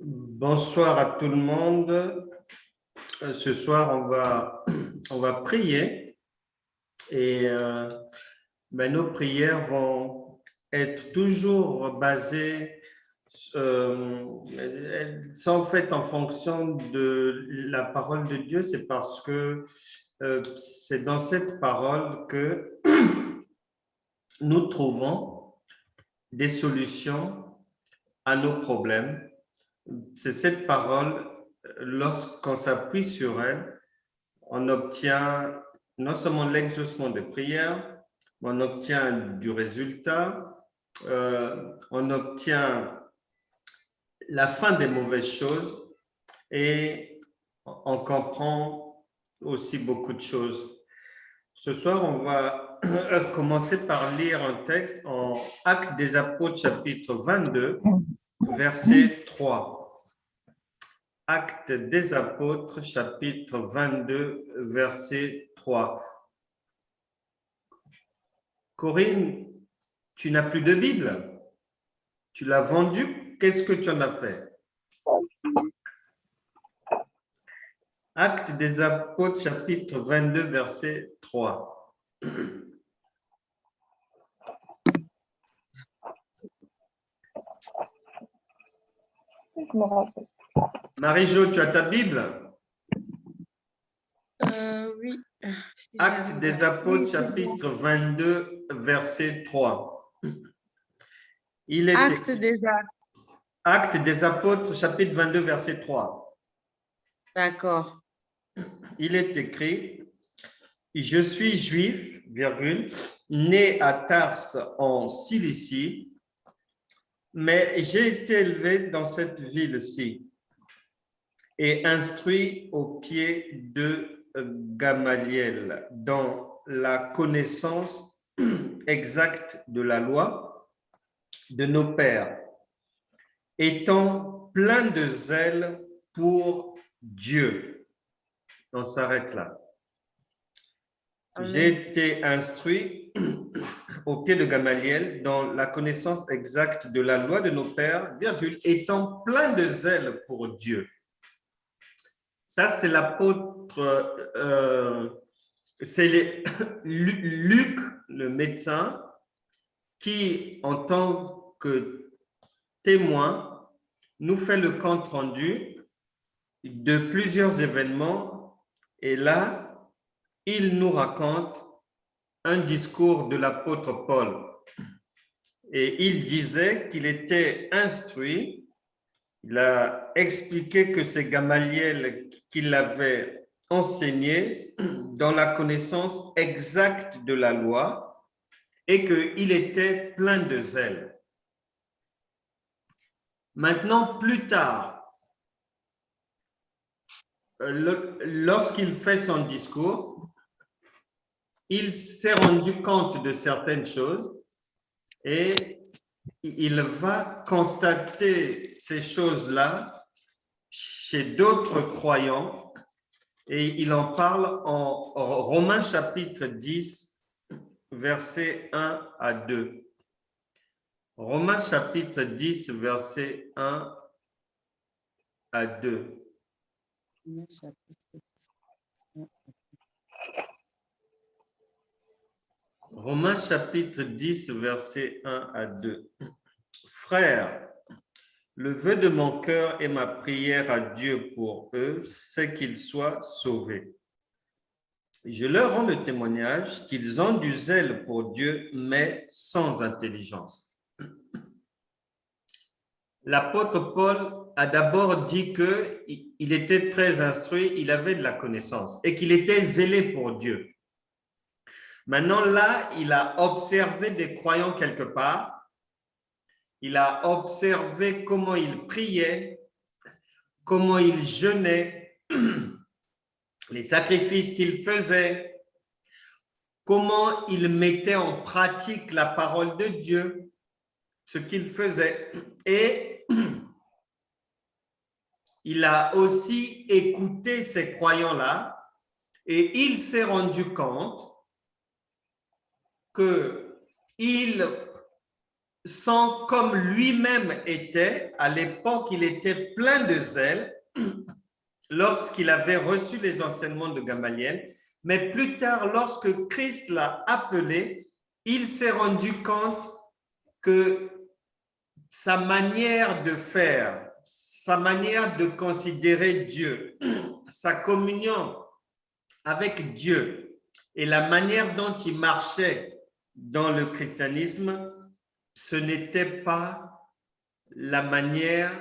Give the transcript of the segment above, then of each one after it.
Bonsoir à tout le monde. Ce soir, on va prier et nos prières vont être toujours basées, elles sont faites en fonction de la parole de Dieu. C'est parce que c'est dans cette parole que nous trouvons des solutions à nos problèmes. C'est cette parole, lorsqu'on s'appuie sur elle, on obtient non seulement l'exaucement des prières, mais on obtient du résultat, on obtient la fin des mauvaises choses et on comprend aussi beaucoup de choses. Ce soir, on va commencer par lire un texte en Actes des Apôtres, chapitre 22, verset 3. Actes des Apôtres, chapitre 22, verset 3. Corinne, tu n'as plus de Bible? Tu l'as vendue? Qu'est-ce que tu en as fait? Actes des Apôtres, chapitre 22, verset 3. Marie-Jo, tu as ta Bible? Oui. Actes des Apôtres, chapitre 22, verset 3. Actes des Apôtres. Actes des Apôtres, chapitre 22, verset 3. D'accord. Il est écrit: je suis juif, virgule, né à Tarse en Cilicie, mais j'ai été élevé dans cette ville-ci et instruit au pied de Gamaliel dans la connaissance exacte de la loi de nos pères, étant plein de zèle pour Dieu. On s'arrête là. J'ai été instruit au pied de Gamaliel dans la connaissance exacte de la loi de nos pères, virgule, étant plein de zèle pour Dieu. Ça, c'est l'apôtre, c'est Luc, le médecin, qui, en tant que témoin, nous fait le compte rendu de plusieurs événements. Et là, il nous raconte un discours de l'apôtre Paul. Et il disait qu'il était instruit. Il a expliqué que c'est Gamaliel qui l'avait enseigné dans la connaissance exacte de la loi et qu'il était plein de zèle. Maintenant, plus tard, lorsqu'il fait son discours, il s'est rendu compte de certaines choses et il va constater ces choses-là chez d'autres croyants et il en parle en Romains chapitre 10, versets 1 à 2. Romains chapitre 10, versets 1 à 2. Romains chapitre 10, versets 1 à 2. Frères, le vœu de mon cœur et ma prière à Dieu pour eux, c'est qu'ils soient sauvés. Je leur rends le témoignage qu'ils ont du zèle pour Dieu, mais sans intelligence. L'apôtre Paul a d'abord dit qu'il était très instruit, il avait de la connaissance et qu'il était zélé pour Dieu. Maintenant, là, il a observé des croyants quelque part. Il a observé comment ils priaient, comment ils jeûnaient, les sacrifices qu'ils faisaient, comment ils mettaient en pratique la parole de Dieu, ce qu'ils faisaient. Et il a aussi écouté ces croyants-là et il s'est rendu compte qu'ils sans, comme lui-même était, à l'époque, il était plein de zèle lorsqu'il avait reçu les enseignements de Gamaliel, mais plus tard, lorsque Christ l'a appelé, il s'est rendu compte que sa manière de faire, sa manière de considérer Dieu, sa communion avec Dieu et la manière dont il marchait dans le christianisme, ce n'était pas la manière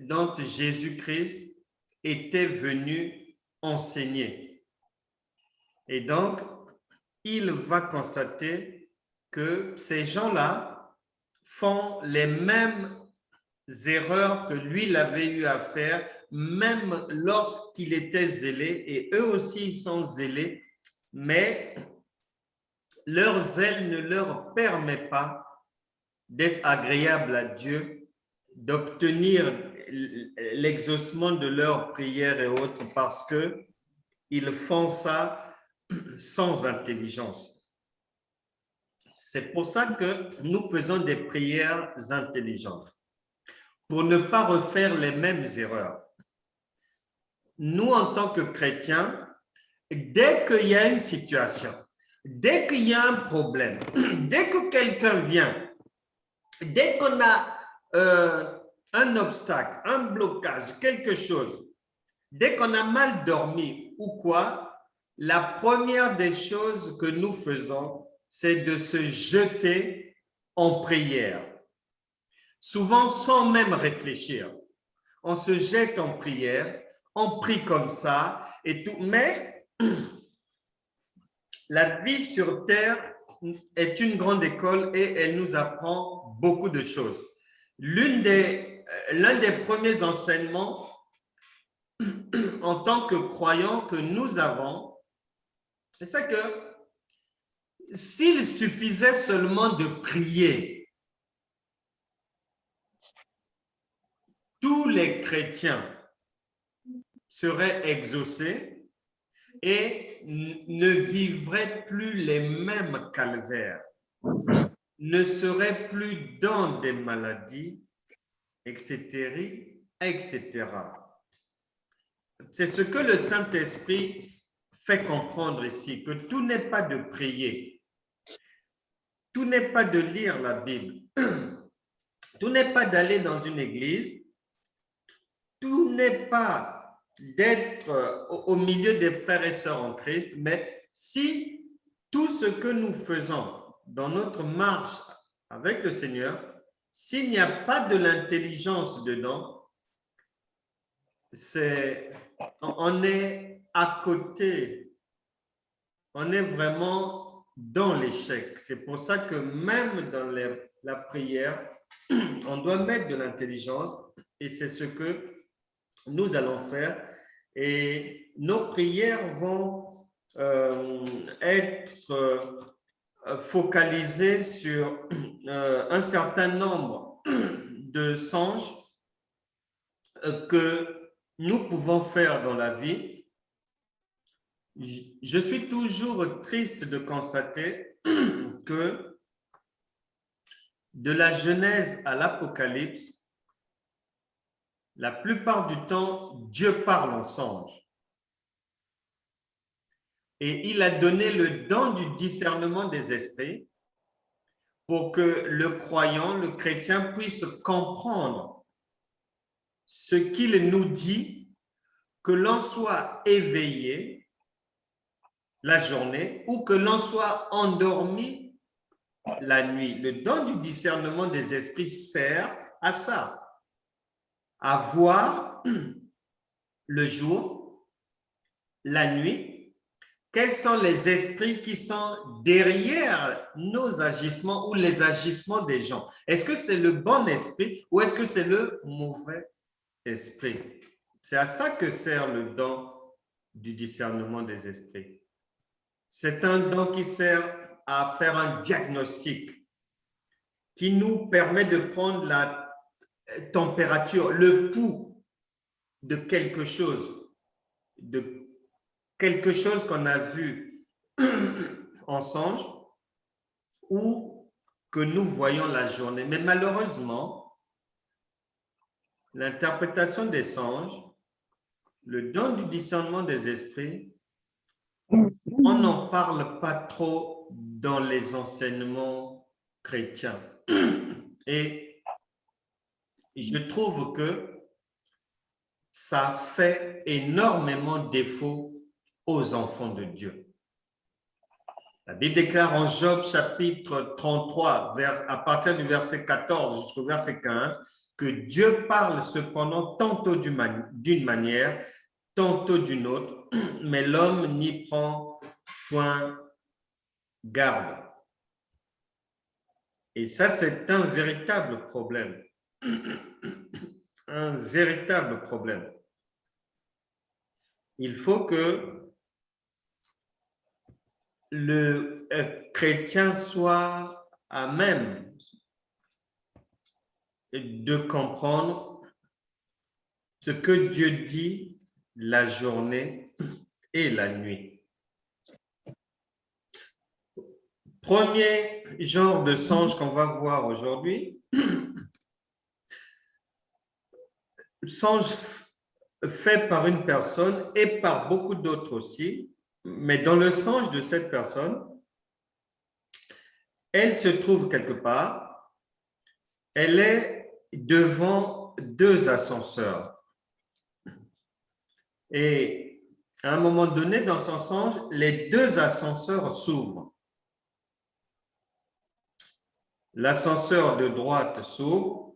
dont Jésus-Christ était venu enseigner. Et donc, il va constater que ces gens-là font les mêmes erreurs que lui l'avait eu à faire, même lorsqu'il était zélé, et eux aussi ils sont zélés, mais leur zèle ne leur permet pas d'être agréable à Dieu, d'obtenir l'exaucement de leurs prières et autres, parce qu'ils font ça sans intelligence. C'est pour ça que nous faisons des prières intelligentes, pour ne pas refaire les mêmes erreurs. Nous, en tant que chrétiens, dès qu'il y a une situation, dès qu'il y a un problème, dès que quelqu'un vient, dès qu'on a un obstacle, un blocage, quelque chose, dès qu'on a mal dormi ou quoi, la première des choses que nous faisons, c'est de se jeter en prière. Souvent sans même réfléchir. On se jette en prière, on prie comme ça et tout. Mais la vie sur terre est une grande école et elle nous apprend beaucoup de choses. L'un des premiers enseignements en tant que croyants que nous avons, c'est que s'il suffisait seulement de prier, tous les chrétiens seraient exaucés et ne vivraient plus les mêmes calvaires, ne seraient plus dans des maladies, etc., etc. C'est ce que le Saint-Esprit fait comprendre ici, que tout n'est pas de prier, tout n'est pas de lire la Bible, tout n'est pas d'aller dans une église, tout n'est pas d'être au milieu des frères et sœurs en Christ, mais si tout ce que nous faisons dans notre marche avec le Seigneur, s'il n'y a pas de l'intelligence dedans, on est à côté, on est vraiment dans l'échec. C'est pour ça que même dans la prière, on doit mettre de l'intelligence et c'est ce que nous allons faire. Et nos prières vont être focalisées sur un certain nombre de songes que nous pouvons faire dans la vie. Je suis toujours triste de constater que de la Genèse à l'Apocalypse, la plupart du temps, Dieu parle en songe. Et il a donné le don du discernement des esprits pour que le croyant, le chrétien, puisse comprendre ce qu'il nous dit, que l'on soit éveillé la journée ou que l'on soit endormi la nuit. Le don du discernement des esprits sert à ça, à voir le jour, la nuit, quels sont les esprits qui sont derrière nos agissements ou les agissements des gens. Est-ce que c'est le bon esprit ou est-ce que c'est le mauvais esprit? C'est à ça que sert le don du discernement des esprits. C'est un don qui sert à faire un diagnostic, qui nous permet de prendre la température, le pouls de quelque chose qu'on a vu en songe ou que nous voyons la journée. Mais malheureusement, l'interprétation des songes, le don du discernement des esprits, on n'en parle pas trop dans les enseignements chrétiens. Et je trouve que ça fait énormément défaut aux enfants de Dieu. La Bible déclare en Job chapitre 33, à partir du verset 14 jusqu'au verset 15, que Dieu parle cependant tantôt d'une manière, tantôt d'une autre, mais l'homme n'y prend point garde. Et ça, c'est un véritable problème. Un véritable problème. Il faut que le chrétien soit à même de comprendre ce que Dieu dit la journée et la nuit. Premier genre de songe qu'on va voir aujourd'hui, songe fait par une personne et par beaucoup d'autres aussi, mais dans le songe de cette personne, elle se trouve quelque part, elle est devant deux ascenseurs. Et à un moment donné, dans son songe, les deux ascenseurs s'ouvrent. L'ascenseur de droite s'ouvre,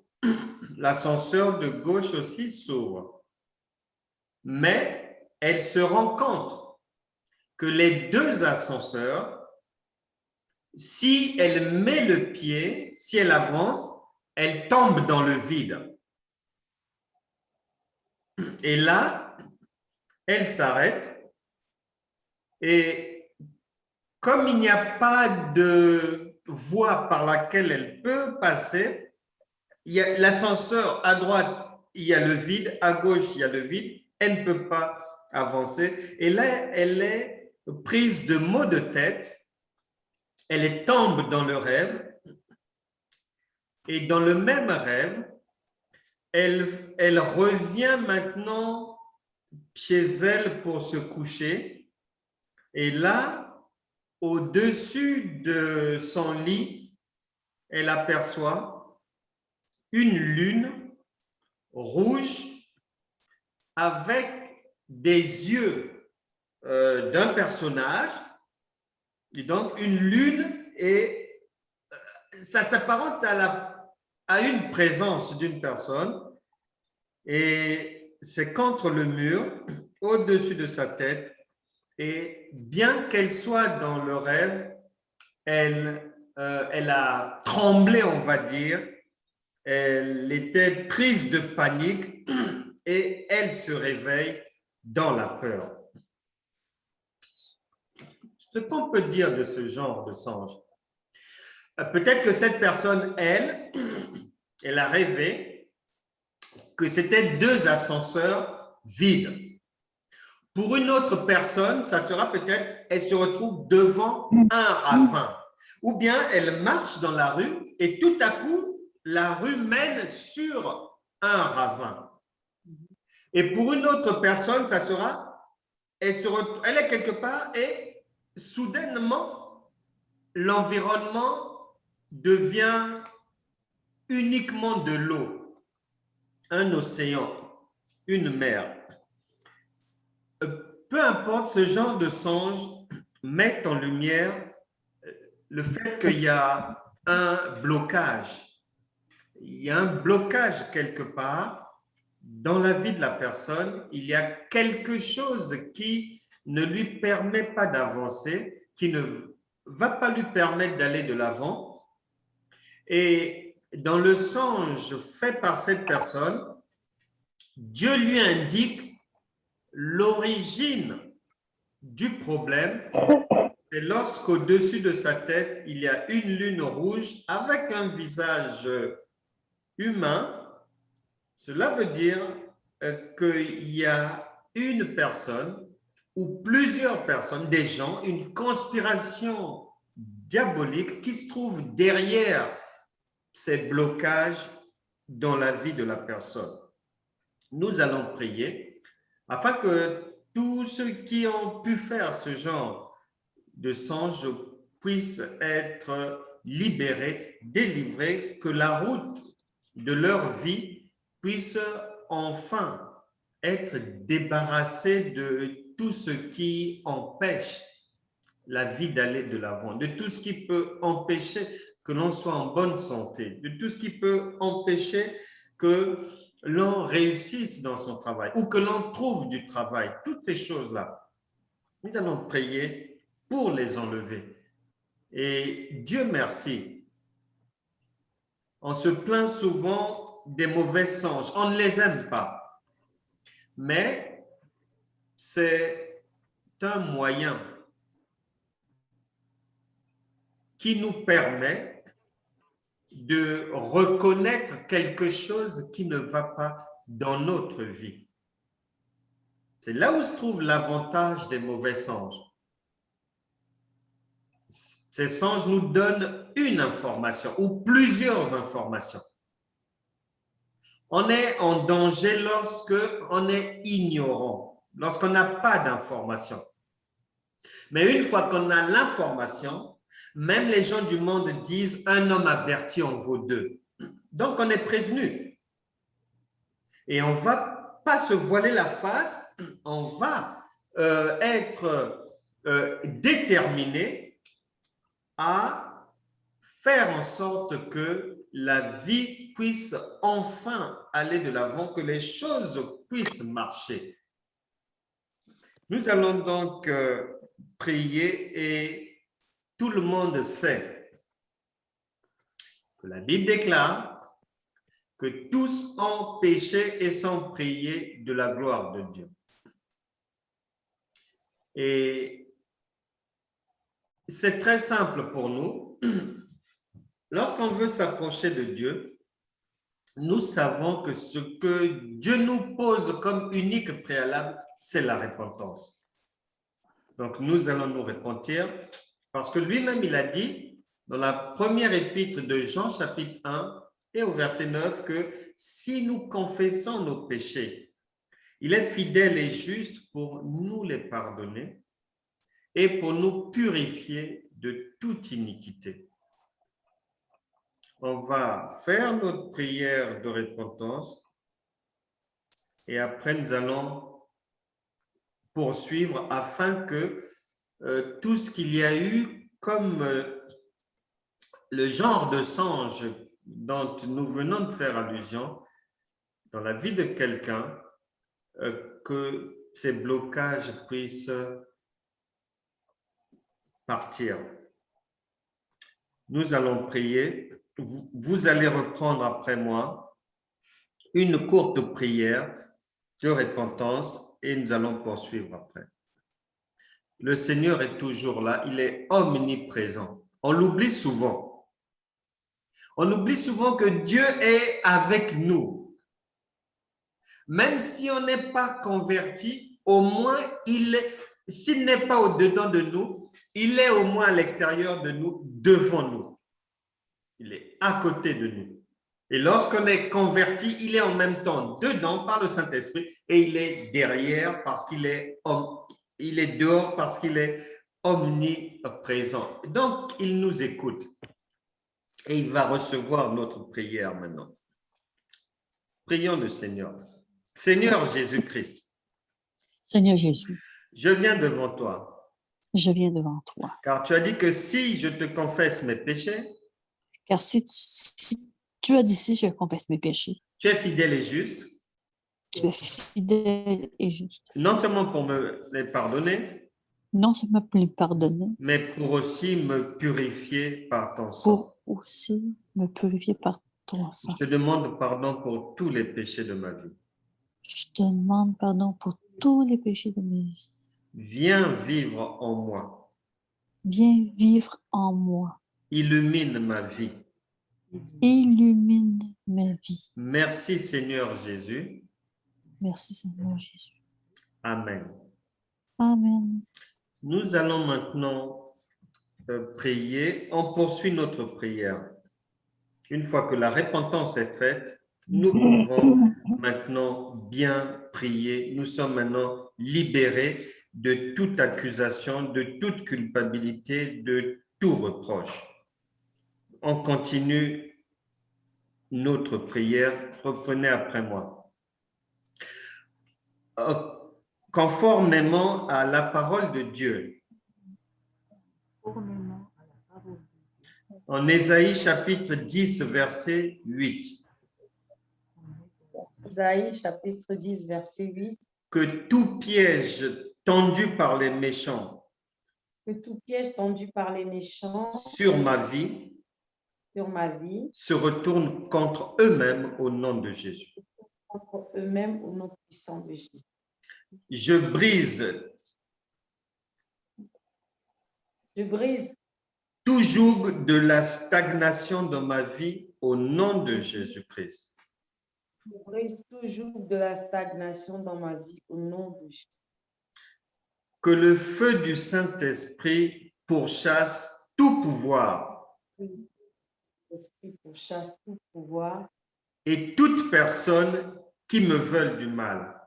l'ascenseur de gauche aussi s'ouvre. Mais elle se rend compte que les deux ascenseurs, si elle met le pied, si elle avance, elle tombe dans le vide. Et là, elle s'arrête et comme il n'y a pas de voie par laquelle elle peut passer, l'ascenseur à droite, il y a le vide, à gauche, il y a le vide, elle ne peut pas avancer. Et là, elle est prise de maux de tête, elle tombe dans le rêve, et dans le même rêve, elle revient maintenant chez elle pour se coucher, et là, au-dessus de son lit, elle aperçoit une lune rouge avec des yeux d'un personnage, et donc une lune, et ça s'apparente à une présence d'une personne, et c'est contre le mur, au-dessus de sa tête, et bien qu'elle soit dans le rêve, elle a tremblé, on va dire, elle était prise de panique et elle se réveille dans la peur. Ce qu'on peut dire de ce genre de songe, peut-être que cette personne, elle a rêvé que c'était deux ascenseurs vides. Pour une autre personne, ça sera peut-être, elle se retrouve devant un ravin. Ou bien elle marche dans la rue et tout à coup, la rue mène sur un ravin. Et pour une autre personne, ça sera, elle est quelque part et soudainement, l'environnement devient uniquement de l'eau, un océan, une mer. Peu importe, ce genre de songe met en lumière le fait qu'il y a un blocage. Il y a un blocage quelque part dans la vie de la personne. Il y a quelque chose qui ne lui permet pas d'avancer, qui ne va pas lui permettre d'aller de l'avant. Et dans le songe fait par cette personne, Dieu lui indique l'origine du problème. C'est lorsqu'au-dessus de sa tête, il y a une lune rouge avec un visage humain. Cela veut dire qu'il y a une personne ou plusieurs personnes, des gens, une conspiration diaboliques qui se trouvent derrière ces blocages dans la vie de la personne. Nous allons prier afin que tous ceux qui ont pu faire ce genre de songe puissent être libérés, délivrés, que la route de leur vie puisse enfin être débarrassée de tout ce qui empêche la vie d'aller de l'avant, de tout ce qui peut empêcher que l'on soit en bonne santé, de tout ce qui peut empêcher que l'on réussisse dans son travail ou que l'on trouve du travail. Toutes ces choses-là, nous allons prier pour les enlever. Et Dieu merci, on se plaint souvent des mauvais songes, on ne les aime pas, mais c'est un moyen qui nous permet de reconnaître quelque chose qui ne va pas dans notre vie. C'est là où se trouve l'avantage des mauvais songes. Ces songes nous donnent une information ou plusieurs informations. On est en danger lorsque on est ignorant, lorsqu'on n'a pas d'information. Mais une fois qu'on a l'information, même les gens du monde disent « un homme averti en vaut deux ». Donc, on est prévenu. Et on ne va pas se voiler la face, on va être déterminé à faire en sorte que la vie puisse enfin aller de l'avant, que les choses puissent marcher. Nous allons donc prier et tout le monde sait que la Bible déclare que tous ont péché et sont privés de la gloire de Dieu. Et c'est très simple pour nous. Lorsqu'on veut s'approcher de Dieu, nous savons que ce que Dieu nous pose comme unique préalable, c'est la repentance. Donc, nous allons nous repentir parce que lui-même, il a dit dans la première épître de Jean, chapitre 1 et au verset 9, que si nous confessons nos péchés, il est fidèle et juste pour nous les pardonner et pour nous purifier de toute iniquité. On va faire notre prière de repentance et après nous allons poursuivre afin que tout ce qu'il y a eu comme le genre de songe dont nous venons de faire allusion dans la vie de quelqu'un, que ces blocages puissent partir. Nous allons prier. Vous allez reprendre après moi une courte prière de repentance et nous allons poursuivre après. Le Seigneur est toujours là, il est omniprésent. On l'oublie souvent. On oublie souvent que Dieu est avec nous. Même si on n'est pas converti, au moins s'il n'est pas au-dedans de nous, il est au moins à l'extérieur de nous, devant nous. Il est à côté de nous. Et lorsqu'on est converti, il est en même temps dedans par le Saint-Esprit et il est derrière parce qu'il est dehors parce qu'il est omniprésent. Donc, il nous écoute et il va recevoir notre prière maintenant. Prions le Seigneur. Seigneur Jésus-Christ. Seigneur Jésus, Je viens devant toi. je viens devant toi. Car tu as dit que si je te confesse mes péchés, Car si tu as dit si je confesse mes péchés, tu es fidèle et juste, tu es fidèle et juste. non seulement pour me les pardonner, Non seulement pour me pardonner, mais pour aussi me purifier par ton sang. pour aussi me purifier par ton sang. Je te demande pardon pour tous les péchés de ma vie. Je te demande pardon pour tous les péchés de ma vie. Viens vivre en moi. Viens vivre en moi. Illumine ma vie. Illumine ma vie. Merci Seigneur Jésus. Merci Seigneur Jésus. Amen. Amen. Nous allons maintenant prier, on poursuit notre prière. Une fois que la repentance est faite, nous pouvons maintenant bien prier. Nous sommes maintenant libérés de toute accusation, de toute culpabilité, de tout reproche. On continue notre prière. Reprenez après moi. Conformément à la parole de Dieu. En Ésaïe chapitre 10, verset 8. Isaïe chapitre 10, verset 8. Que tout piège tendu par les méchants Que tout piège tendu par les méchants sur ma vie se retourne contre eux-mêmes au nom de Jésus. contre eux-mêmes au nom puissant de Jésus. Je brise tout joug de la stagnation dans ma vie au nom de Jésus-Christ. Je brise tout joug de la stagnation dans ma vie au nom de Jésus. Que le feu du Saint-Esprit pourchasse tout pouvoir L'Esprit pourchasse tout pouvoir et toute personne qui me veulent du mal.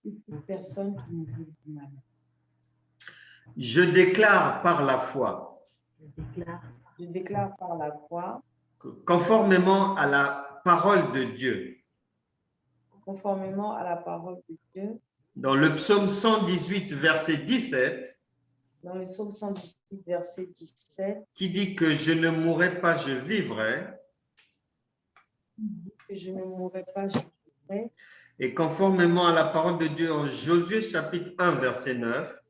et toute personne qui me veut du mal. Je déclare par la foi, Je déclare par la foi, conformément à la parole de Dieu, conformément à la parole de Dieu, dans le psaume 118, verset 17, dans le psaume 118, verset 17, qui dit que je ne mourrai pas, je vivrai, que je ne mourrai pas, je vivrai, et conformément à la parole de Dieu en Josué chapitre 1, verset 9,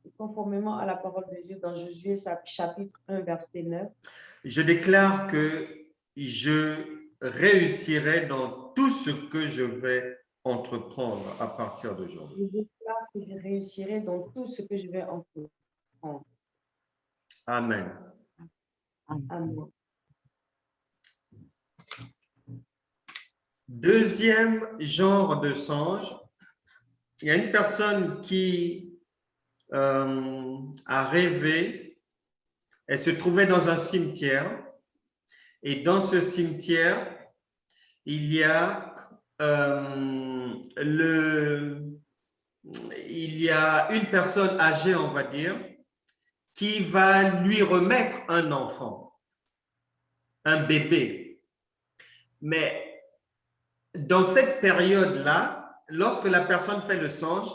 et conformément à la parole de Dieu dans Josué chapitre 1, verset 9, je déclare que je réussirai dans tout ce que je vais entreprendre à partir d'aujourd'hui. je déclare que je réussirai dans tout ce que je vais entreprendre. Amen. Amen. Deuxième genre de songe, il y a une personne qui a rêvé, elle se trouvait dans un cimetière et dans ce cimetière, il y a une personne âgée, on va dire, qui va lui remettre un enfant, un bébé. Mais dans cette période-là, lorsque la personne fait le songe,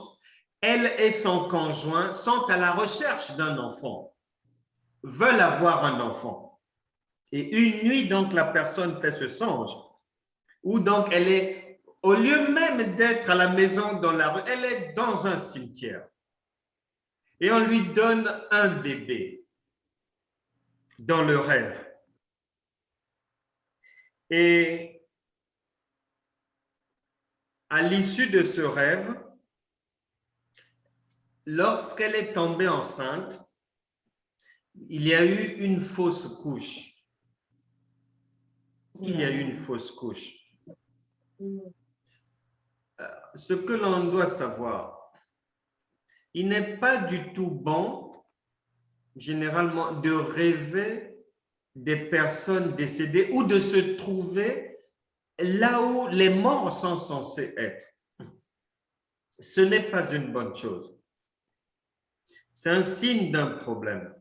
elle et son conjoint sont à la recherche d'un enfant, veulent avoir un enfant. Et une nuit, donc, la personne fait ce songe, où donc elle est, au lieu même d'être à la maison dans la rue, elle est dans un cimetière. Et on lui donne un bébé dans le rêve. Et à l'issue de ce rêve, lorsqu'elle est tombée enceinte, il y a eu une fausse couche. Il y a eu une fausse couche. Ce que l'on doit savoir, il n'est pas du tout bon, généralement, de rêver des personnes décédées ou de se trouver là où les morts sont censés être. Ce n'est pas une bonne chose. C'est un signe d'un problème.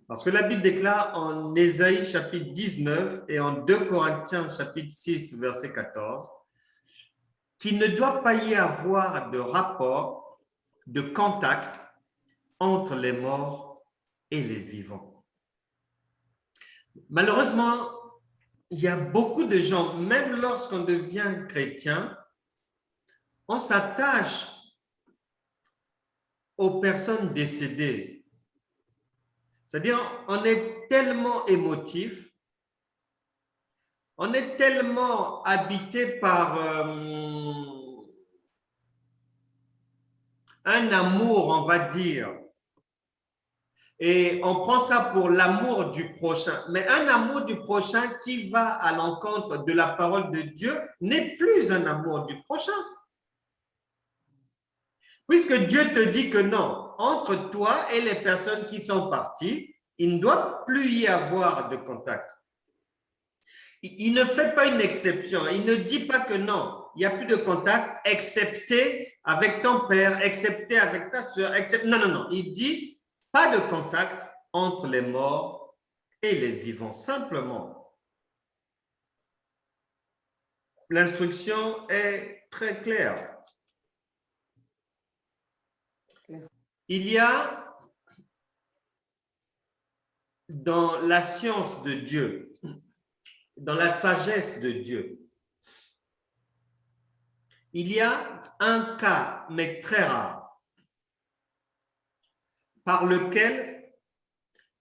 Parce que la Bible déclare en Ésaïe chapitre 19 et en 2 Corinthiens chapitre 6 verset 14 qu'il ne doit pas y avoir de rapport, de contact entre les morts et les vivants. Malheureusement, il y a beaucoup de gens, même lorsqu'on devient chrétien, on s'attache aux personnes décédées. C'est-à-dire, on est tellement émotif, on est tellement habité par un amour, on va dire, et on prend ça pour l'amour du prochain. Mais un amour du prochain qui va à l'encontre de la parole de Dieu n'est plus un amour du prochain. Puisque Dieu te dit que non, entre toi et les personnes qui sont parties, il ne doit plus y avoir de contact. Il ne fait pas une exception. Il ne dit pas que non, il n'y a plus de contact, excepté avec ton père, excepté avec ta soeur, excepté... Non, non, non. Il dit pas de contact entre les morts et les vivants, simplement. L'instruction est très claire. Il y a dans la science de Dieu, dans la sagesse de Dieu, il y a un cas, mais très rare, par lequel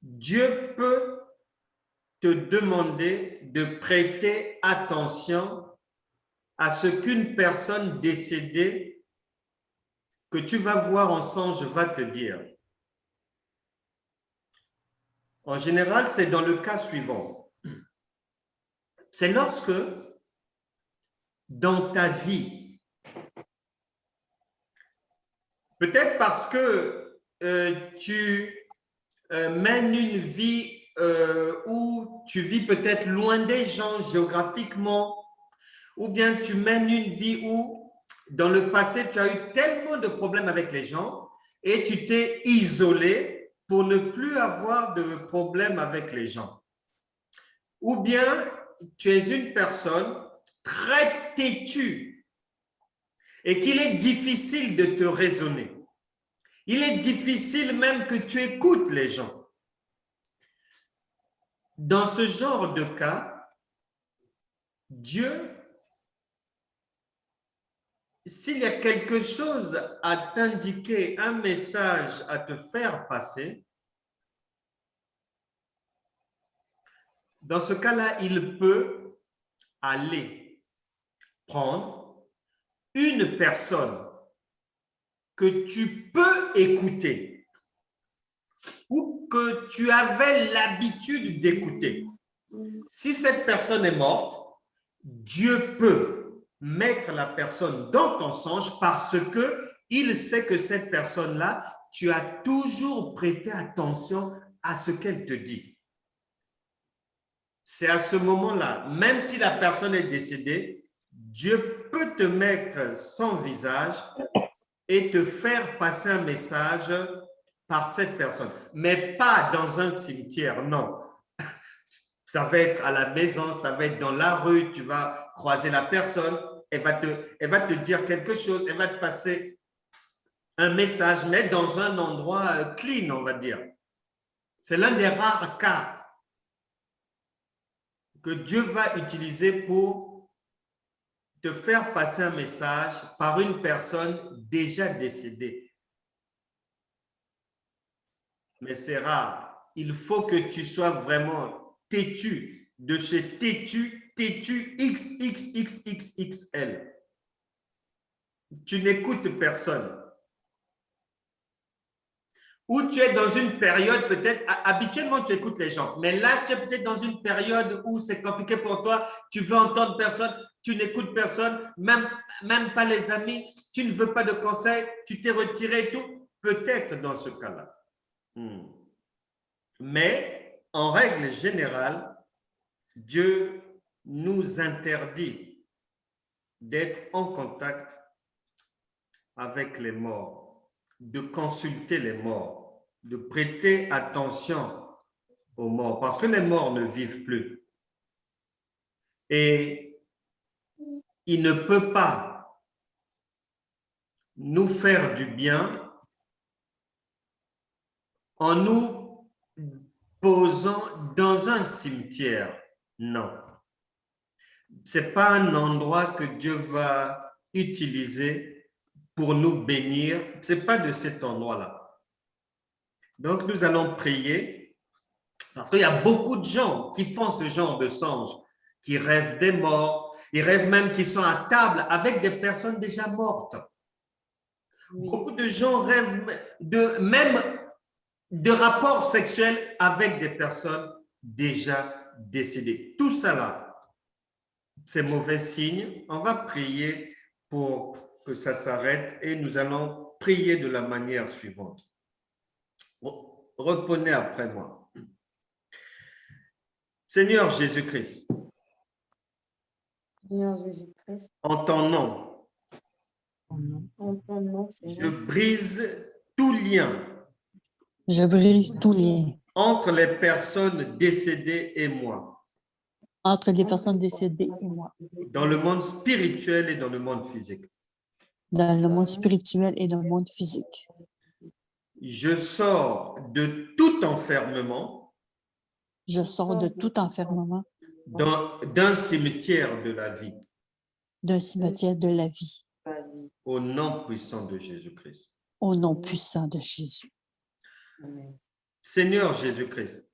Dieu peut te demander de prêter attention à ce qu'une personne décédée que tu vas voir en songe va te dire. En général, c'est dans le cas suivant. C'est lorsque, dans ta vie, peut-être parce que tu mènes une vie où tu vis peut-être loin des gens géographiquement, ou bien tu mènes une vie où, dans le passé, tu as eu tellement de problèmes avec les gens et tu t'es isolé pour ne plus avoir de problèmes avec les gens. Ou bien tu es une personne très têtue et qu'il est difficile de te raisonner. Il est difficile même que tu écoutes les gens. Dans ce genre de cas, Dieu, s'il y a quelque chose à t'indiquer, un message à te faire passer, dans ce cas-là, il peut aller prendre une personne que tu peux écouter ou que tu avais l'habitude d'écouter. Si cette personne est morte, Dieu peut mettre la personne dans ton songe parce que il sait que cette personne-là, tu as toujours prêté attention à ce qu'elle te dit. C'est à ce moment-là, même si la personne est décédée, Dieu peut te mettre son visage et te faire passer un message par cette personne, mais pas dans un cimetière, non. Ça va être à la maison, ça va être dans la rue, tu vas croiser la personne, elle va te dire quelque chose, elle va te passer un message, mais dans un endroit clean, on va dire. C'est l'un des rares cas que Dieu va utiliser pour te faire passer un message par une personne déjà décédée. Mais c'est rare. Il faut que tu sois vraiment têtu, de chez têtu, têtu XXXXXL. Tu n'écoutes personne. Ou tu es dans une période, peut-être, habituellement tu écoutes les gens, mais là tu es peut-être dans une période où c'est compliqué pour toi, tu veux entendre personne, tu n'écoutes personne, même pas les amis, tu ne veux pas de conseils, tu t'es retiré et tout, peut-être dans ce cas-là. Mais en règle générale, Dieu nous interdit d'être en contact avec les morts, de consulter les morts, de prêter attention aux morts, parce que les morts ne vivent plus. Et il ne peut pas nous faire du bien en nous posant dans un cimetière. Non. Ce n'est pas un endroit que Dieu va utiliser pour nous bénir. Ce n'est pas de cet endroit-là. Donc, nous allons prier parce qu'il y a beaucoup de gens qui font ce genre de songes, qui rêvent des morts, ils rêvent même qu'ils sont à table avec des personnes déjà mortes. Oui. Beaucoup de gens rêvent même de rapports sexuels avec des personnes déjà décédées. Tout ça là, c'est mauvais signe. On va prier pour que ça s'arrête et nous allons prier de la manière suivante. Reprenez après moi. Seigneur Jésus-Christ, Seigneur Jésus-Christ, en ton nom, en ton nom, je Seigneur, brise tout lien Je brise tout lien entre les personnes décédées et moi, entre les personnes décédées et moi, dans le monde spirituel et dans le monde physique. dans le monde spirituel et dans le monde physique. Je sors de tout enfermement Je sors de tout enfermement d'un cimetière de la vie, d'un cimetière de la vie, au nom puissant de Jésus-Christ. au nom puissant de Jésus. Amen. Seigneur Jésus-Christ,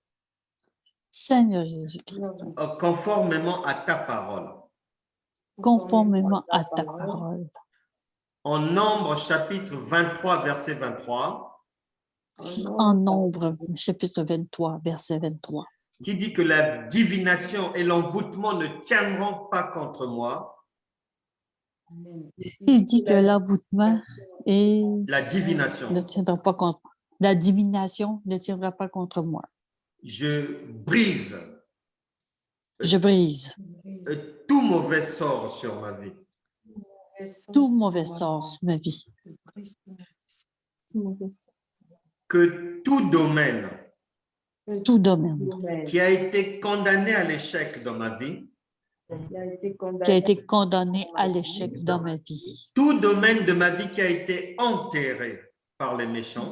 Seigneur Jésus-Christ, conformément à ta parole, conformément à ta parole, en Nombre chapitre 23, verset 23, en Nombre, chapitre 23, verset 23, qui dit que la divination et l'envoûtement ne tiendront pas contre moi. il dit que l'envoûtement et La divination. ne tiendra pas contre la divination ne tiendra pas contre moi. Je brise Je brise tout mauvais sort sur ma vie. tout mauvais sort sur ma vie. Que tout domaine Tout domaine qui a été condamné à l'échec dans ma vie, qui a été condamné à l'échec dans ma vie. tout domaine de ma vie qui a été enterré par les méchants,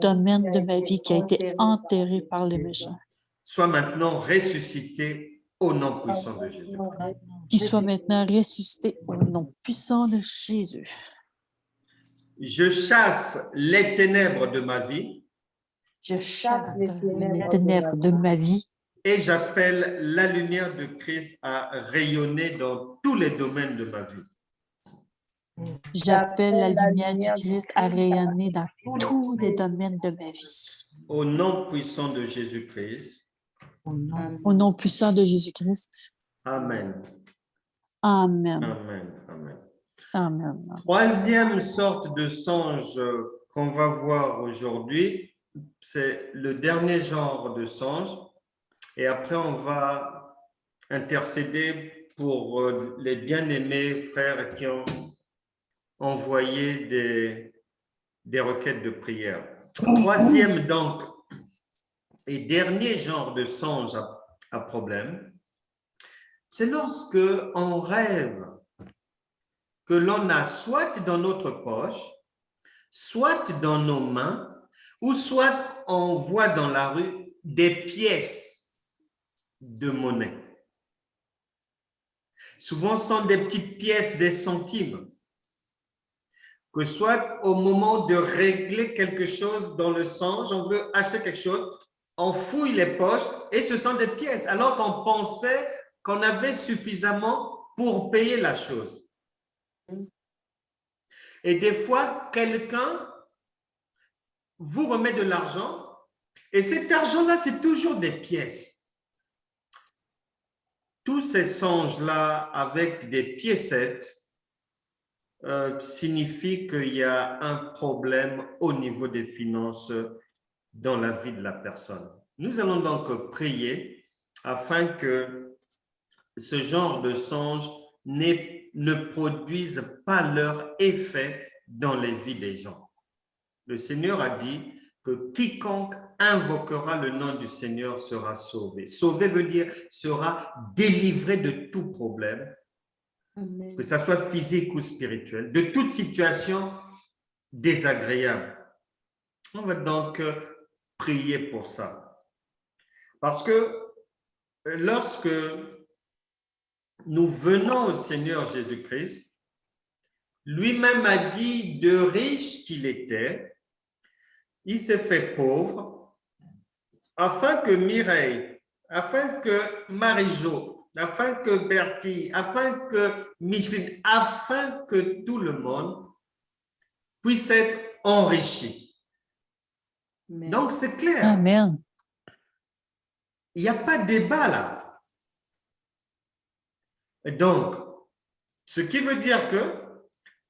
Domaine de ma vie qui a été enterré par les méchants, soit maintenant ressuscité au nom puissant de Jésus. qui soit maintenant ressuscité au nom puissant de Jésus. Je chasse les ténèbres de ma vie Je chasse les ténèbres de ma vie et j'appelle la lumière de Christ à rayonner dans tous les domaines de ma vie. J'appelle la lumière du Christ à rayonner dans tous les domaines de ma vie. Au nom puissant de Jésus-Christ. Au nom puissant de Jésus-Christ. Amen. Amen. Amen. Amen. Amen. Troisième sorte de songe qu'on va voir aujourd'hui, c'est le dernier genre de songe. Et après, on va intercéder pour les bien-aimés frères qui ont envoyé des requêtes de prière. Troisième, donc, et dernier genre de songe à problème, c'est lorsque on rêve que l'on a soit dans notre poche, soit dans nos mains, ou soit on voit dans la rue des pièces de monnaie. Souvent, ce sont des petites pièces, des centimes. Que soit au moment de régler quelque chose dans le songe, on veut acheter quelque chose, on fouille les poches et ce sont des pièces, alors qu'on pensait qu'on avait suffisamment pour payer la chose. Et des fois, quelqu'un vous remet de l'argent et cet argent-là, c'est toujours des pièces. Tous ces songes-là avec des piécettes signifient qu'il y a un problème au niveau des finances dans la vie de la personne. Nous allons donc prier afin que ce genre de songes ne produisent pas leur effet dans les vies des gens. Le Seigneur a dit que quiconque invoquera le nom du Seigneur sera sauvé. Sauvé veut dire sera délivré de tout problème, que ce soit physique ou spirituel, de toute situation désagréable. On va donc prier pour ça. Parce que lorsque nous venons au Seigneur Jésus-Christ, lui-même a dit de riche qu'il était, il s'est fait pauvre afin que Mireille, afin que Marie-Jo, afin que Bertie, afin que Micheline, afin que tout le monde puisse être enrichi. Amen. Donc, c'est clair. Amen. Il n'y a pas de débat là. Et donc, ce qui veut dire que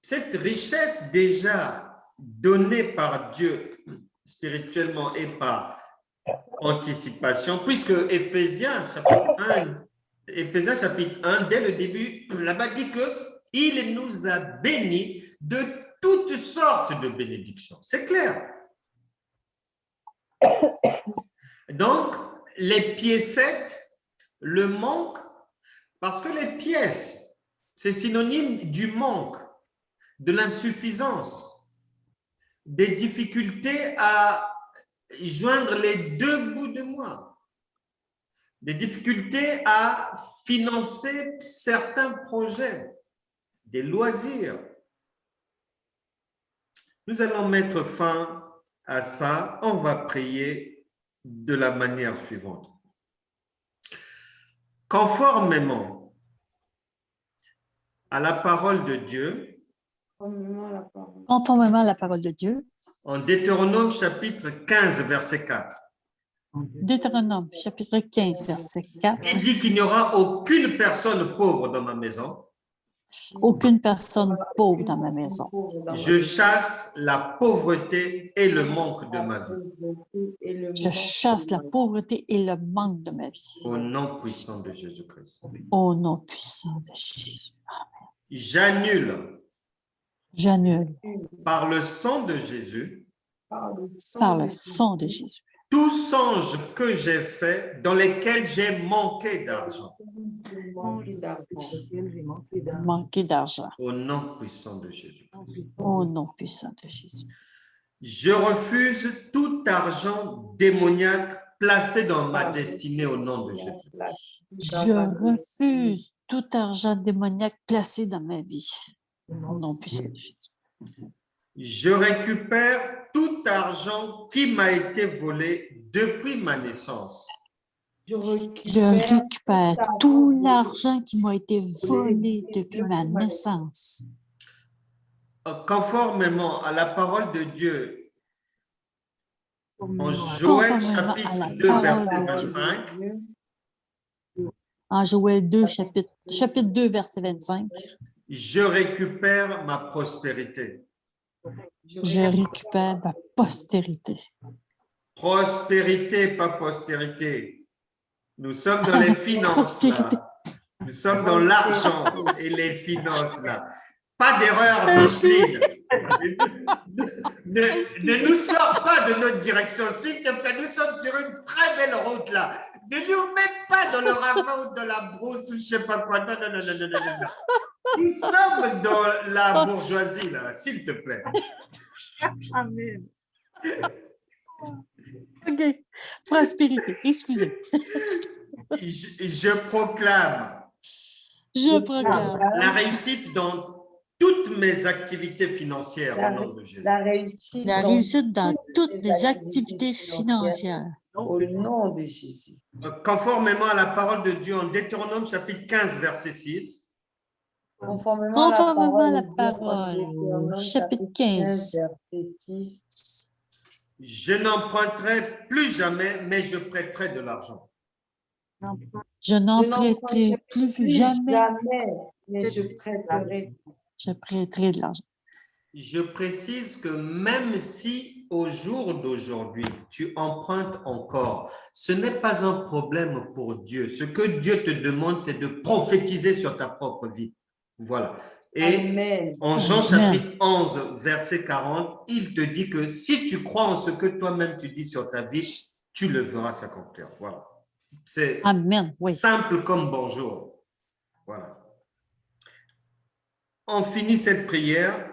cette richesse déjà donnée par Dieu spirituellement et par anticipation, puisque Éphésiens chapitre 1, dès le début, là-bas dit qu'il nous a bénis de toutes sortes de bénédictions. C'est clair. Donc, les piécettes, le manque, parce que les pièces, c'est synonyme du manque, de l'insuffisance, des difficultés à joindre les deux bouts de moi, des difficultés à financer certains projets, des loisirs. Nous allons mettre fin à ça. On va prier de la manière suivante. Conformément à la parole de Dieu, Conformément à la parole de Dieu, en Deutéronome chapitre 15, verset 4, Deutéronome chapitre 15, verset 4, il dit qu'il n'y aura aucune personne pauvre dans ma maison. aucune personne pauvre dans ma maison. Je chasse la pauvreté et le manque de ma vie. Je chasse la pauvreté et le manque de ma vie. Au nom puissant de Jésus-Christ. Au nom puissant de Jésus. J'annule J'annule par le sang de Jésus par le sang de Jésus tout songe que j'ai fait dans lesquels j'ai manqué d'argent. manquer d'argent. Au nom puissant de Jésus. Au nom puissant de Jésus. Je refuse tout argent démoniaque placé dans ma destinée au nom de Jésus. Je refuse tout argent démoniaque placé dans ma vie. Au nom puissant de Jésus. Je récupère tout argent qui m'a été volé depuis ma naissance. Je récupère tout l'argent qui m'a été volé depuis ma naissance. Conformément à la parole de Dieu, en Joël chapitre 2, verset 25, en Joël 2, chapitre 2, verset 25, je récupère ma prospérité. Je récupère ma postérité. Prospérité, pas postérité. Nous sommes dans les finances. Là. Nous sommes dans l'argent et les finances. Là. Pas d'erreur, Micheline. Ne nous sors pas de notre direction, s'il te plaît. Nous sommes sur une très belle route là. Ne nous mets pas dans le ravin ou dans la brousse ou je sais pas quoi. Non, non, non, non, non, non, non. Nous sommes dans la bourgeoisie là, s'il te plaît. Amen. OK. Prospérité, excusez. Je proclame. Je proclame la réussite dans toutes mes activités financières au nom de Jésus. La réussite dans toutes les activités financières. Au nom de Jésus. Conformément à la parole de Dieu en Deutéronome chapitre 15, verset 6. Conformément à la parole, chapitre 15. Je n'emprunterai plus jamais, mais je prêterai de l'argent. Je n'emprunterai plus jamais, mais je prêterai. Je prêterai de l'argent. Je précise que même si au jour d'aujourd'hui, tu empruntes encore, ce n'est pas un problème pour Dieu. Ce que Dieu te demande, c'est de prophétiser sur ta propre vie. Voilà. Et Amen. En Jean chapitre 11, verset 40, il te dit que si tu crois en ce que toi-même tu dis sur ta vie, tu le verras s'accomplir. Voilà. C'est simple comme bonjour. Voilà. On finit cette prière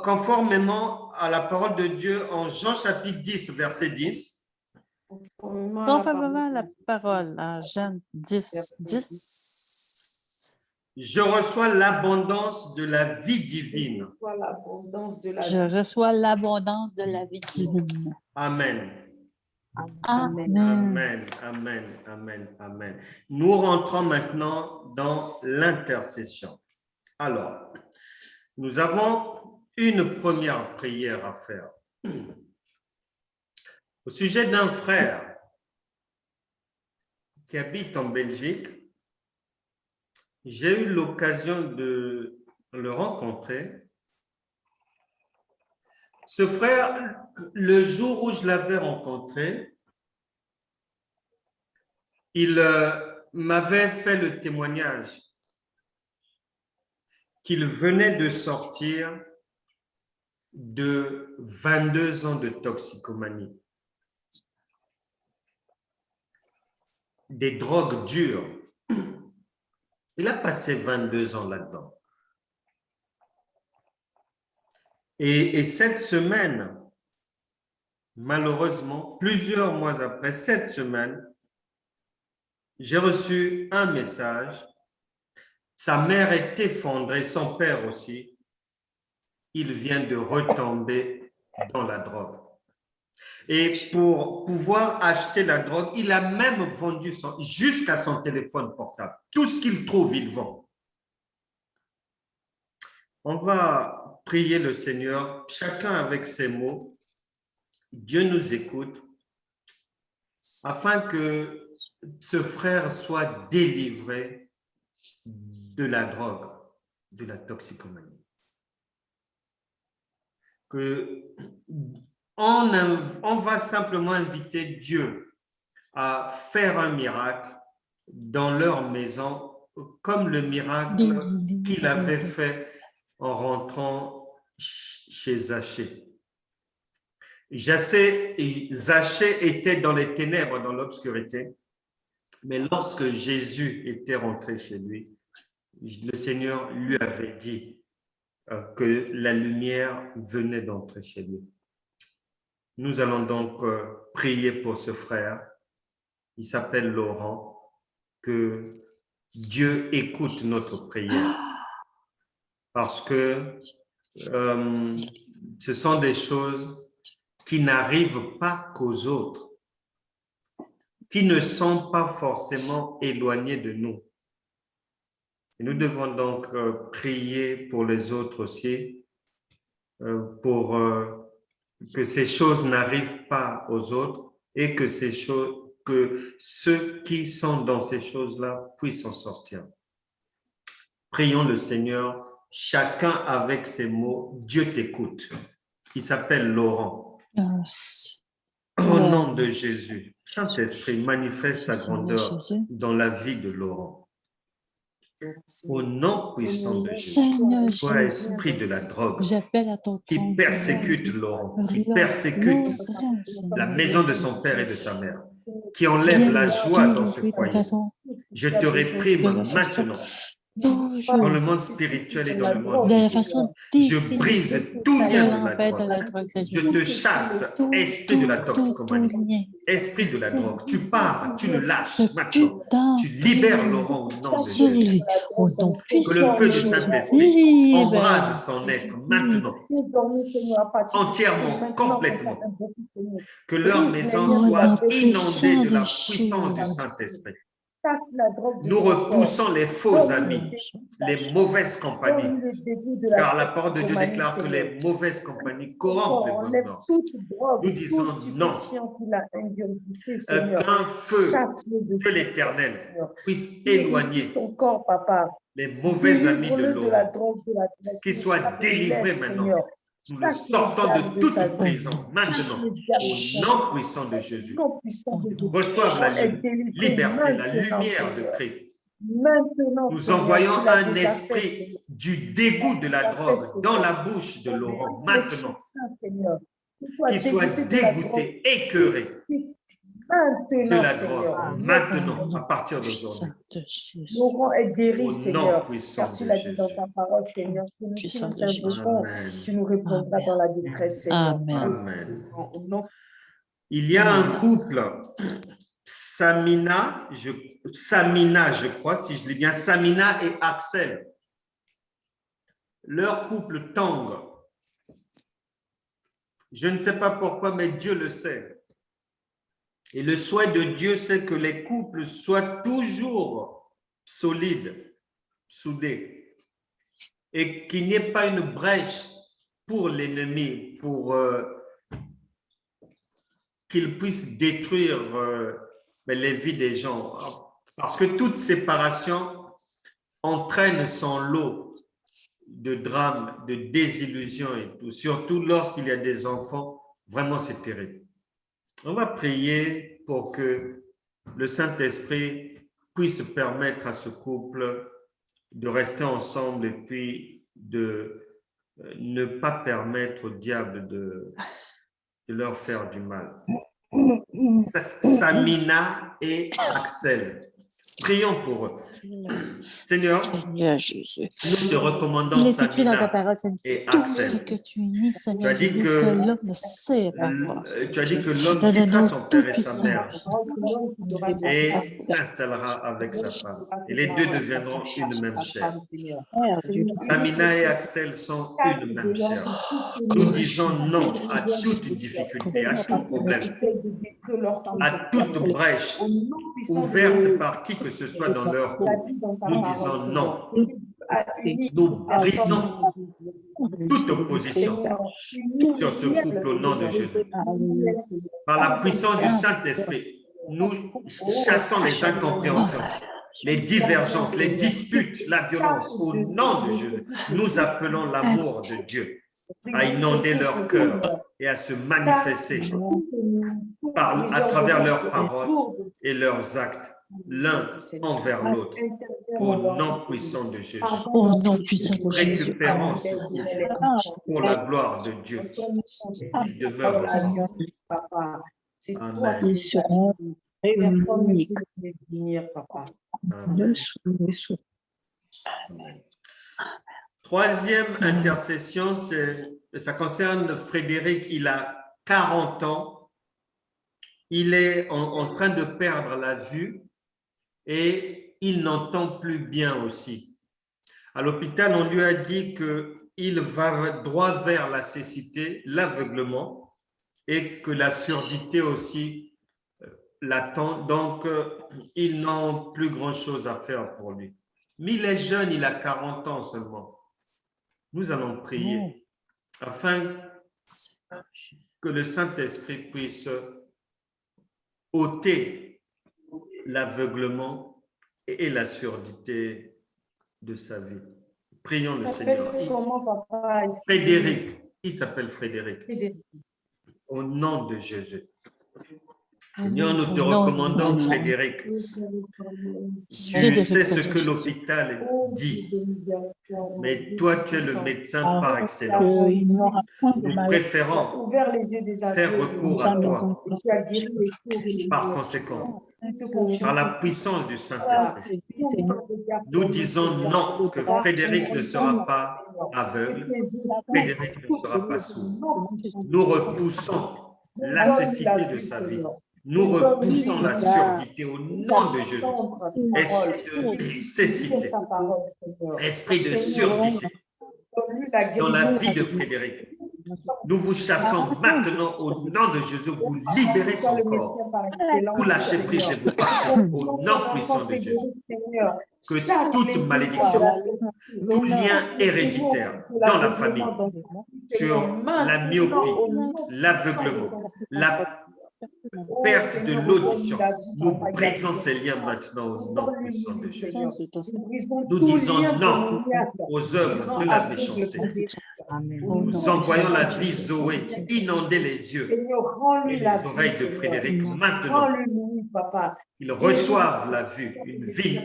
conformément à la parole de Dieu en Jean chapitre 10, verset 10. Conformément à la parole en Jean 10, 10. Je reçois l'abondance de la vie divine. Je reçois l'abondance de la vie divine. Amen. Amen. Amen. Amen. Amen. Amen. Nous rentrons maintenant dans l'intercession. Alors, nous avons une première prière à faire. Au sujet d'un frère qui habite en Belgique, j'ai eu l'occasion de le rencontrer Ce frère, le jour où je l'avais rencontré, il m'avait fait le témoignage qu'il venait de sortir de 22 ans de toxicomanie, des drogues dures. Il a passé 22 ans là-dedans. Et cette semaine, malheureusement, plusieurs mois après cette semaine, j'ai reçu un message. Sa mère est effondrée, son père aussi. Il vient de retomber dans la drogue. Et pour pouvoir acheter la drogue, il a même vendu jusqu'à son téléphone portable. Tout ce qu'il trouve, il vend. On va prier le Seigneur, chacun avec ses mots. Dieu nous écoute afin que ce frère soit délivré de la drogue, de la toxicomanie. On va simplement inviter Dieu à faire un miracle dans leur maison, comme le miracle qu'il avait fait en rentrant chez Zachée. Zachée était dans les ténèbres, dans l'obscurité, mais lorsque Jésus était rentré chez lui, le Seigneur lui avait dit que la lumière venait d'entrer chez lui. Nous allons donc prier pour ce frère. Il s'appelle Laurent. Que Dieu écoute notre prière. Parce que ce sont des choses qui n'arrivent pas qu'aux autres, qui ne sont pas forcément éloignées de nous. Et nous devons donc prier pour les autres aussi, pour que ces choses n'arrivent pas aux autres et que ceux qui sont dans ces choses-là puissent en sortir. Prions le Seigneur, chacun avec ses mots. Dieu t'écoute. Il s'appelle Laurent. Au nom de Jésus, Saint-Esprit, manifeste ta grandeur dans la vie de Laurent. Au nom puissant de Jésus, toi, esprit de la drogue, qui persécute Laurent, qui persécute la maison de son père et de sa mère, qui enlève la joie dans ce foyer. Je te réprime maintenant. Dans le monde spirituel et dans le monde physique. Je brise tout lien de la drogue. Je te chasse, esprit de la toxicomanie, esprit de la drogue. Tu pars, tu le lâches maintenant. Tu libères Laurent au nom de Jésus. Que le feu du Saint-Esprit embrase son être maintenant, entièrement, complètement. Que leur maison soit inondée de la puissance du Saint-Esprit. Nous repoussons les faux amis, les mauvaises compagnies, car la parole de Dieu déclare que les mauvaises compagnies corrompent les bonnes mœurs. Nous disons non, qu'un feu de l'Éternel puisse éloigner les mauvais amis de Laurent, qu'ils soient délivrés maintenant. Nous le sortons de toute prison maintenant, au nom puissant de Jésus. Reçoivent la liberté, la lumière de Christ. Nous envoyons un esprit du dégoût de la drogue dans la bouche de Laurent maintenant, qu'il soit dégoûté, écœuré de la drogue maintenant, à partir d'aujourd'hui. Laurent est guéri, Seigneur, Car tu l'as dit dans ta parole, Seigneur. Si nous t'invoquons, tu nous répondras dans la détresse, Seigneur. Amen. Il y a un couple, Samina, je crois, si je lis bien, Samina et Axel. Leur couple tangue. Je ne sais pas pourquoi, mais Dieu le sait. Et le souhait de Dieu, c'est que les couples soient toujours solides, soudés, et qu'il n'y ait pas une brèche pour l'ennemi, pour qu'il puisse détruire les vies des gens. Parce que toute séparation entraîne son lot de drames, de désillusions et tout, surtout lorsqu'il y a des enfants, vraiment c'est terrible. On va prier pour que le Saint-Esprit puisse permettre à ce couple de rester ensemble et puis de ne pas permettre au diable de leur faire du mal. Samina et Axel, prions pour eux. Seigneur, Seigneur Jésus. nous te recommandons Il est écrit dans ta Samina parole, Seigneur, et tout ce Axel. que tu unis, Tu Seigneur as dit Jésus, que l'homme ne sépare pas, tu Seigneur as dit que Jésus. l'homme quittera Donne-nous son tout père et sa mère et s'installera avec sa femme. Et les deux deviendront une même chair. Samina et Axel sont une même chair. Nous disons non à toute difficulté, à tout problème, à toute brèche ouverte par qui que ce soit dans leur couple. Nous disons non. Nous brisons toute opposition sur ce couple au nom de Jésus. Par la puissance du Saint-Esprit, nous chassons les incompréhensions, les divergences, les disputes, la violence. Au nom de Jésus, nous appelons l'amour de Dieu à inonder leur cœur et à se manifester à travers leurs paroles et leurs actes, l'un envers l'autre. Au nom puissant de Jésus. Au nom puissant de Jésus. Récupérons ce couple pour la gloire de Dieu. Ils demeurent ensemble. Amen. Ils seront réunis. Amen. Troisième intercession, ça concerne Frédéric. Il a 40 ans. Il est en train de perdre la vue et il n'entend plus bien aussi. À l'hôpital, on lui a dit qu'il va droit vers la cécité, l'aveuglement, et que la surdité aussi l'attend. Donc, ils n'ont plus grand-chose à faire pour lui. Mais il est jeune, il a 40 ans seulement. Nous allons prier afin que le Saint-Esprit puisse ôter l'aveuglement et la surdité de sa vie. Prions le Seigneur. Frédéric, il s'appelle Frédéric. Au nom de Jésus. Seigneur, nous te recommandons Frédéric. Tu sais ce que l'hôpital dit, mais toi, tu es le médecin par excellence. Nous préférons faire recours à toi. Par conséquent, par la puissance du Saint-Esprit, nous disons non, que Frédéric ne sera pas aveugle, Frédéric ne sera pas sourd. Nous repoussons la cécité de sa vie. Nous repoussons la surdité au nom de Jésus. Esprit de cécité, esprit de surdité dans la vie de Frédéric. Nous vous chassons maintenant au nom de Jésus. Vous libérez son corps. Vous lâchez prise et vous partez au nom puissant de Jésus. Que toute malédiction, tout lien héréditaire dans la famille, sur la myopie, l'aveuglement, la perte de l'audition, nous brisons ces liens maintenant au nom puissant de Jésus. Nous disons non aux œuvres de la méchanceté. Nous envoyons la vie Zoé inonder les yeux et les oreilles de Frédéric maintenant. Qu'ils reçoivent la vue, une vue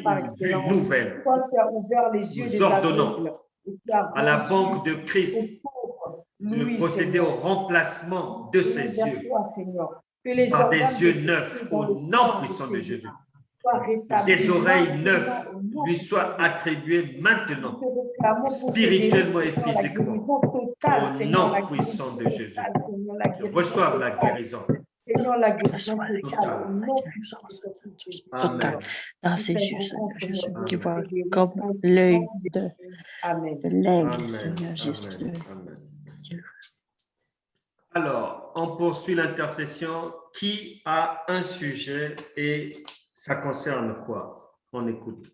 nouvelle. Nous ordonnons à la banque de Christ de procéder au remplacement de ses yeux par des yeux neufs au nom puissant de Jésus. Des oreilles neuves lui soient attribuées maintenant, spirituellement et physiquement, au nom puissant de Jésus. Qu'ils reçoivent la guérison. Total dans ses yeux, Seigneur Jésus, qui voit comme l'œil de l'aigle, Seigneur Jésus. Alors, on poursuit l'intercession. Qui a un sujet et ça concerne quoi? On écoute.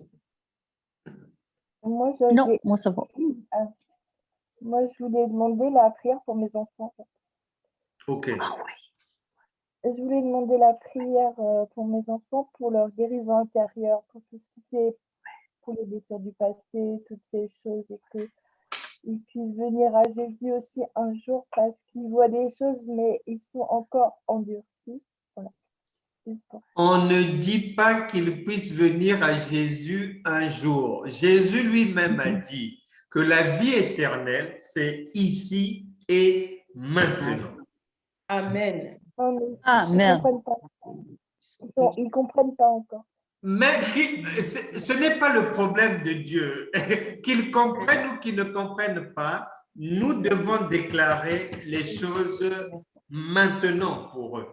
Moi, Non, moi ça va. Moi, je voulais demander la prière pour mes enfants. OK. Je voulais demander la prière pour mes enfants, pour leur guérison intérieure, pour tout ce qui est, pour les blessures du passé, toutes ces choses, et que ils puissent venir à Jésus aussi un jour parce qu'ils voient des choses, mais ils sont encore endurcis. Voilà. Juste pour ça. On ne dit pas qu'ils puissent venir à Jésus un jour. Jésus lui-même a dit que la vie éternelle, c'est ici et maintenant. Amen. Non, mais Amen. ils comprennent pas encore. Mais ce n'est pas le problème de Dieu. Qu'ils comprennent ou qu'ils ne comprennent pas, nous devons déclarer les choses maintenant pour eux.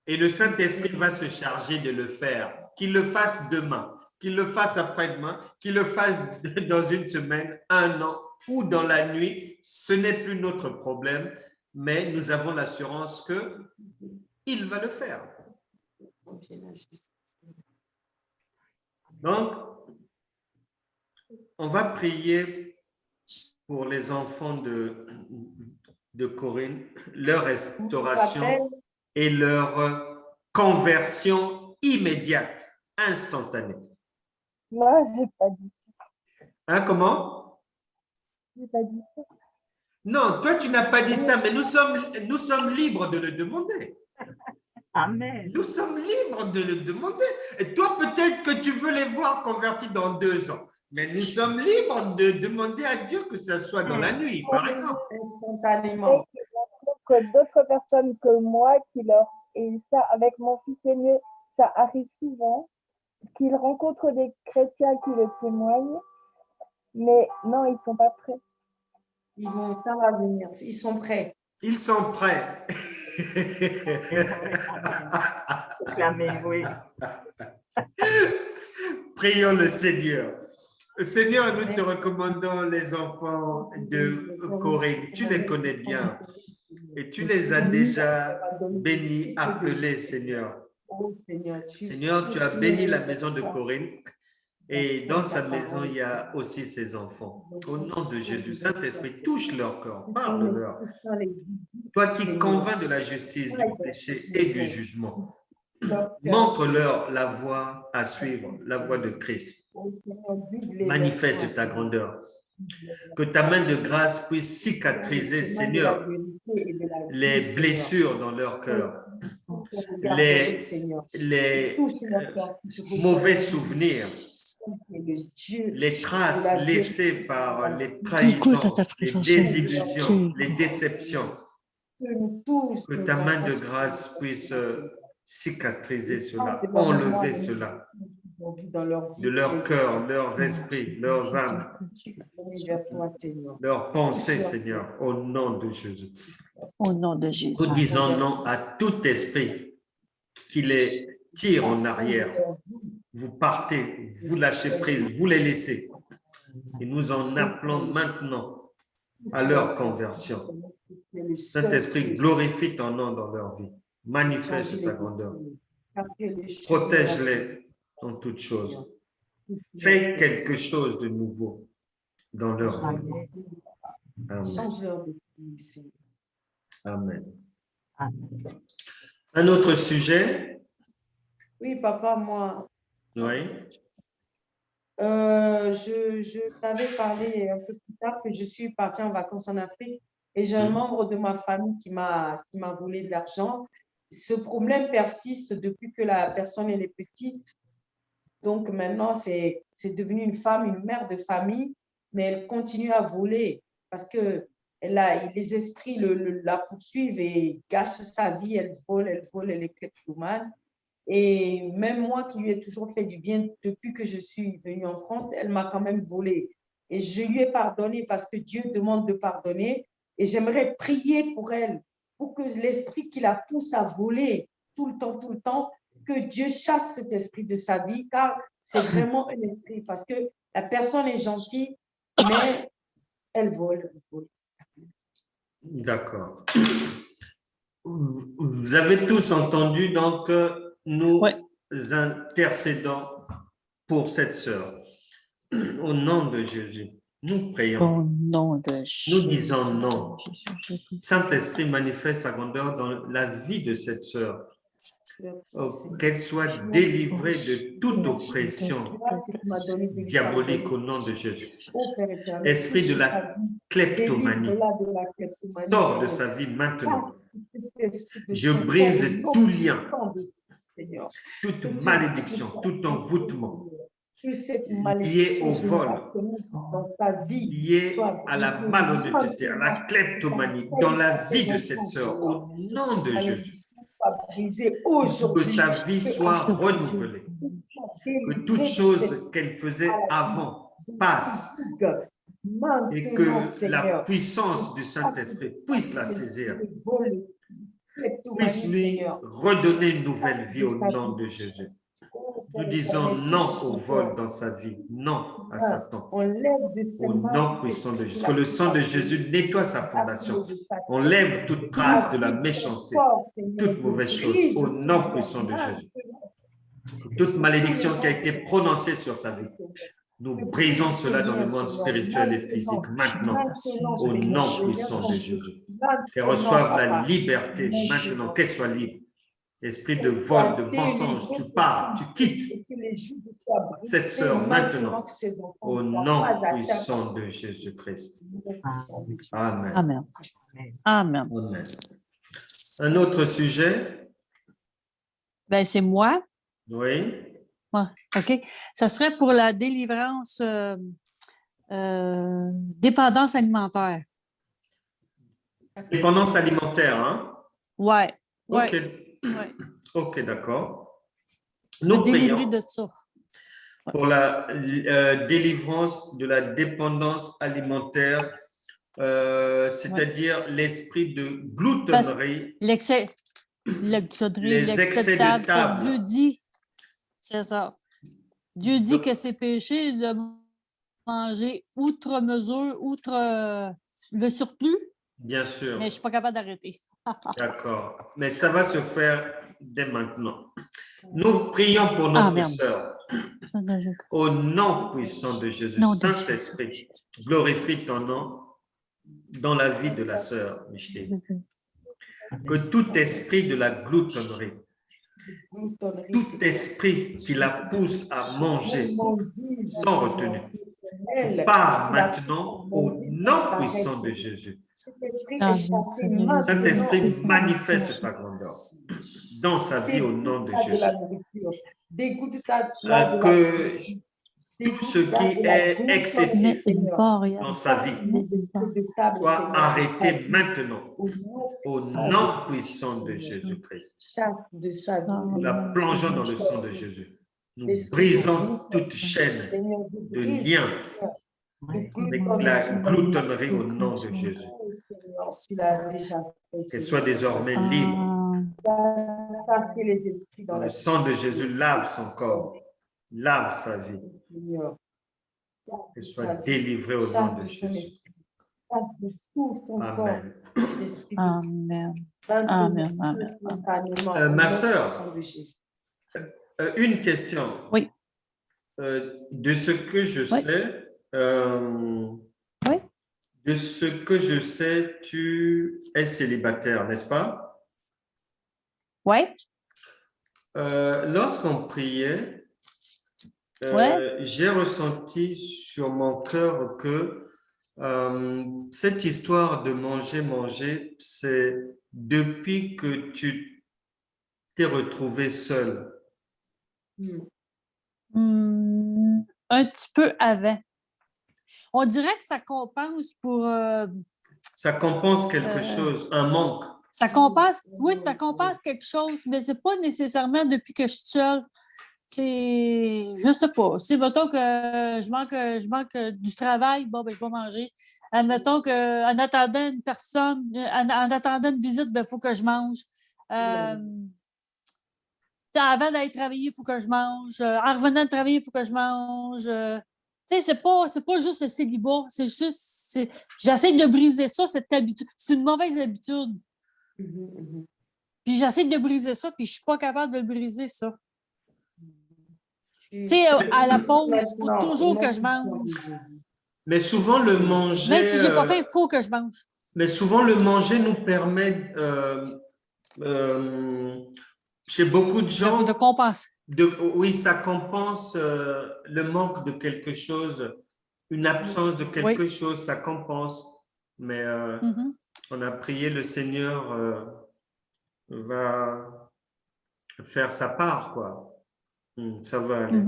Et le Saint-Esprit va se charger de le faire. Qu'il le fasse demain, qu'il le fasse après-demain, qu'il le fasse dans une semaine, un an ou dans la nuit, ce n'est plus notre problème, mais nous avons l'assurance qu'il va le faire. Donc, on va prier pour les enfants de Corinne, leur restauration et leur conversion immédiate, instantanée. Moi, j'ai pas dit ça. Hein, comment? J'ai pas dit ça. Non, toi, tu n'as pas dit ça, mais nous sommes libres de le demander. Amen. Nous sommes libres de le demander. Et toi, peut-être que tu veux les voir convertis dans 2 ans. Mais nous sommes libres de demander à Dieu que ça soit dans la nuit, par exemple. Instantanément. Et qu'ils rencontrent d'autres personnes que moi et ça, avec mon fils aîné, ça arrive souvent, qu'ils rencontrent des chrétiens qui le témoignent, mais non, ils sont pas prêts. Ils vont ça va venir. Ils sont prêts. Ils sont prêts. Clamez, oui. Prions le Seigneur. Seigneur, nous te recommandons les enfants de Corée. Tu les connais bien et tu les as déjà bénis, appelés, Seigneur. Seigneur, tu as béni la maison de Corinne et dans sa maison, il y a aussi ses enfants. Au nom de Jésus, Saint-Esprit, touche leur corps, parle-leur. Toi qui convaincs de la justice, du péché et du jugement, montre-leur la voie à suivre, la voie de Christ. Manifeste ta grandeur. Que ta main de grâce puisse cicatriser, Seigneur, les blessures dans leur cœur, les mauvais souvenirs, les traces laissées par les trahisons, les désillusions, les déceptions. Que ta main de grâce puisse cicatriser cela, enlever cela de leur cœur, leurs esprits, leurs âmes, leurs pensées, Seigneur, au nom de Jésus. Au nom de Jésus. Nous disons non à tout esprit qui les tire en arrière. Vous partez, vous lâchez prise, vous les laissez. Et nous en appelons maintenant à leur conversion. Saint-Esprit, glorifie ton nom dans leur vie. Manifeste ta grandeur. Protège-les en toutes choses. Fais quelque chose de nouveau dans leur vie. Amen. Amen. Un autre sujet? Oui, papa, moi. Oui. Je t'avais parlé un peu plus tard que je suis partie en vacances en Afrique et j'ai un membre de ma famille qui m'a volé de l'argent. Ce problème persiste depuis que la personne elle est petite. Donc maintenant, c'est devenu une femme, une mère de famille, mais elle continue à voler parce que les esprits la poursuivent et gâchent sa vie. Elle vole, elle est kleptomane. Et même moi qui lui ai toujours fait du bien depuis que je suis venue en France, elle m'a quand même volé. Et je lui ai pardonné parce que Dieu demande de pardonner. Et j'aimerais prier pour elle, pour que l'esprit qui la pousse à voler tout le temps, que Dieu chasse cet esprit de sa vie, car c'est vraiment un esprit. Parce que la personne est gentille, mais elle vole. D'accord. Vous avez tous entendu, donc nous intercédons pour cette sœur. Au nom de Jésus, nous prions. Au nom de Jésus. Nous disons non. Saint-Esprit manifeste ta grandeur dans la vie de cette sœur. qu'elle soit délivrée de toute oppression diabolique au nom de Jésus. Esprit de la kleptomanie, sors de sa vie maintenant. Je brise tout lien, toute malédiction, tout envoûtement lié au vol, lié à la malhonnêteté, à la kleptomanie dans la vie de cette sœur, au nom de Jésus. Que sa vie soit renouvelée, que toute chose qu'elle faisait avant passe et que la puissance du Saint-Esprit puisse la saisir, puisse lui redonner une nouvelle vie au nom de Jésus. Nous disons non au vol dans sa vie, non à Satan, au nom puissant de Jésus. Que le sang de Jésus nettoie sa fondation. On lève toute trace de la méchanceté, toute mauvaise chose, au nom puissant de Jésus. Toute malédiction qui a été prononcée sur sa vie, nous brisons cela dans le monde spirituel et physique maintenant, au nom puissant de Jésus. Qu'elle reçoive la liberté maintenant, qu'elle soit libre. Esprit de vol, de mensonge, tu pars, tu quittes cette sœur maintenant, au nom puissant de Jésus-Christ. Amen. Amen. Amen. Amen. Un autre sujet? Ben, c'est moi. Oui. Ouais, OK. Ça serait pour la délivrance dépendance alimentaire. Dépendance alimentaire, hein? Ouais. OK. Ouais. OK, d'accord. Nous Délivrer prions de ça. pour la délivrance de la dépendance alimentaire, c'est-à-dire l'esprit de gloutonnerie, L'excès les de excès de table, table. comme Dieu dit. C'est ça. Dieu dit que c'est péché de manger outre mesure, outre le surplus, Bien sûr. mais je ne suis pas capable d'arrêter. D'accord. Mais ça va se faire dès maintenant. Nous prions pour notre Amen. sœur. Au nom puissant de Jésus, Nom de Saint-Esprit, glorifie ton nom dans la vie de la sœur Micheline. Que tout esprit de la gloutonnerie, tout esprit qui la pousse à manger sans retenue, part maintenant au nom puissant de Jésus. Saint-Esprit, manifeste ta grandeur dans sa vie au nom de Jésus. Que tout ce qui est excessif dans sa vie soit arrêté maintenant au nom puissant de Jésus-Christ. Nous la plongeons dans le sang de Jésus. Nous brisons toute chaîne de lien avec la gloutonnerie au nom de Jésus. Qu'elle soit désormais libre. Le sang de Jésus lave son corps, lave sa vie. Qu'elle soit délivrée au nom de Jésus. Amen. Amen. Amen. Amen. Ma sœur, une question. Oui. De ce que je sais, oui. De ce que je sais, tu es célibataire, n'est-ce pas? Oui. Lorsqu'on priait, j'ai ressenti sur mon cœur que cette histoire de manger, c'est depuis que tu t'es retrouvée seule. Un petit peu avant. On dirait que ça compense pour... ça compense quelque chose, un manque. Ça compense, oui, ça compense quelque chose, mais c'est pas nécessairement depuis que je suis seule. C'est, je sais pas. C'est, mettons que je manque du travail, bon, ben, je vais manger. Admettons qu'en attendant une personne, en attendant une visite, ben, il faut que je mange. Avant d'aller travailler, il faut que je mange. En revenant de travailler, il faut que je mange. C'est pas juste le célibat. C'est juste, j'essaie de briser ça, cette habitude. C'est une mauvaise habitude. Puis j'essaie de briser ça, puis je suis pas capable de briser ça. Tu sais, à la pause, il faut toujours que je mange. Mais souvent, le manger... Même si j'ai pas faim, il faut que je mange. Mais souvent, le manger nous permet Chez beaucoup de gens, De compenser. oui, ça compense le manque de quelque chose, une absence de quelque chose, ça compense. Mais on a prié, le Seigneur va faire sa part, quoi. Ça va aller.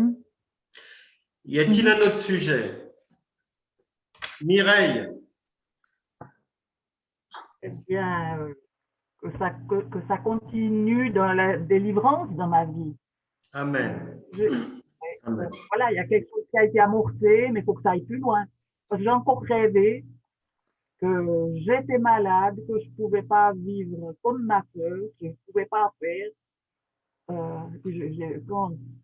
Y a-t-il un autre sujet? Mireille? Eh bien, que ça continue dans la délivrance dans ma vie. Amen. Amen. Voilà, il y a quelque chose qui a été amorcé, mais il faut que ça aille plus loin. Parce que j'ai encore rêvé que j'étais malade, que je ne pouvais pas vivre comme ma soeur, que je ne pouvais pas faire.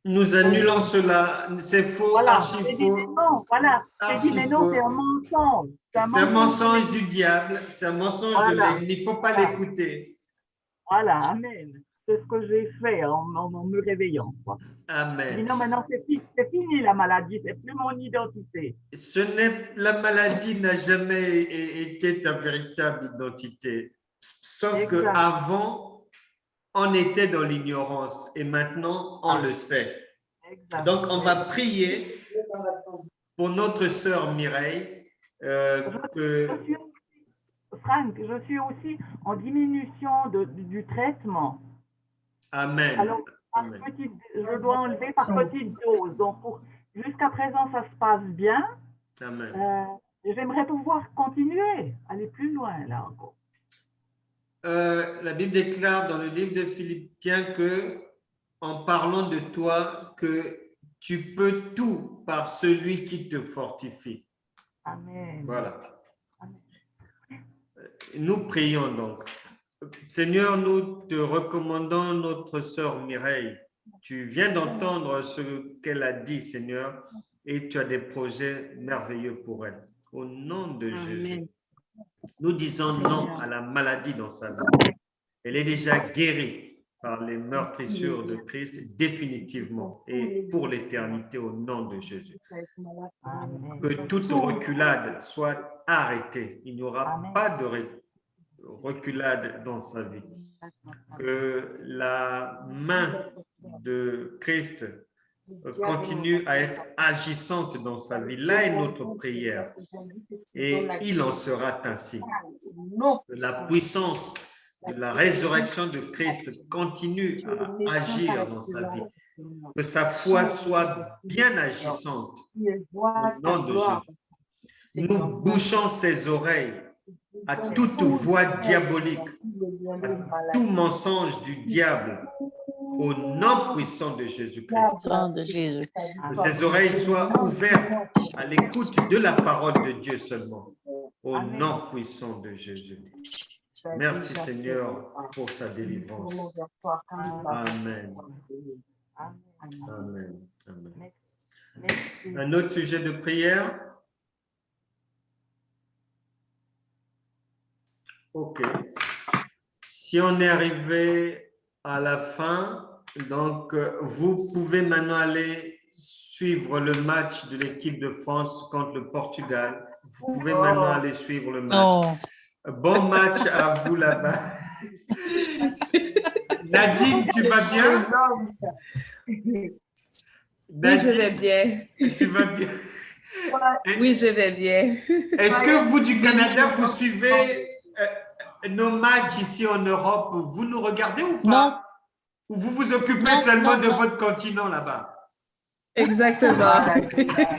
Nous annulons cela. C'est faux, voilà, archi faux. Non, voilà. J'ai dit, mais non, c'est un mensonge. C'est un mensonge du diable, c'est un mensonge de l'ennemi. Il ne faut pas l'écouter. Voilà, amen. C'est ce que j'ai fait en me réveillant. Quoi. Amen. Dis non, maintenant c'est fini la maladie, c'est plus mon identité. La maladie n'a jamais été ta véritable identité. Sauf qu'avant, on était dans l'ignorance et maintenant, on le sait. Exact. Donc, on va prier pour notre sœur Mireille. Franck, je suis aussi en diminution du traitement. Amen. Alors, je dois enlever par petites doses. Donc, jusqu'à présent, ça se passe bien. Amen. J'aimerais pouvoir continuer, aller plus loin là encore. La Bible déclare dans le livre de Philippiens que, en parlant de toi, que tu peux tout par celui qui te fortifie. Amen. Voilà. Amen. Nous prions donc. Seigneur, nous te recommandons notre sœur Mireille. Tu viens d'entendre ce qu'elle a dit, Seigneur, et tu as des projets merveilleux pour elle. Au nom de Jésus. Nous disons non à la maladie dans sa vie. Elle est déjà guérie par les meurtrissures de Christ définitivement et pour l'éternité au nom de Jésus. Que toute reculade soit arrêtée. Il n'y aura pas de reculade dans sa vie. Que la main de Christ continue à être agissante dans sa vie. Là est notre prière. Et il en sera ainsi. Que la puissance de la résurrection de Christ continue à agir dans sa vie. Que sa foi soit bien agissante au nom de Jésus. Nous bouchons ses oreilles à toute voix diabolique, à tout mensonge du diable, au nom puissant de Jésus-Christ. Que ses oreilles soient ouvertes à l'écoute de la parole de Dieu seulement, au nom puissant de Jésus. Merci Seigneur pour sa délivrance. Amen. Amen. Amen. Un autre sujet de prière? Ok. Si on est arrivé à la fin, donc vous pouvez maintenant aller suivre le match de l'équipe de France contre le Portugal. Vous pouvez maintenant aller suivre le match. Oh. Bon match à vous là-bas. Nadine, tu vas bien? Oui, je vais bien. Tu vas bien? Oui, je vais bien. Est-ce que vous du Canada, vous suivez nos matchs ici en Europe? Vous nous regardez ou pas? Non. Ou vous vous occupez seulement de votre continent là-bas? Exactement.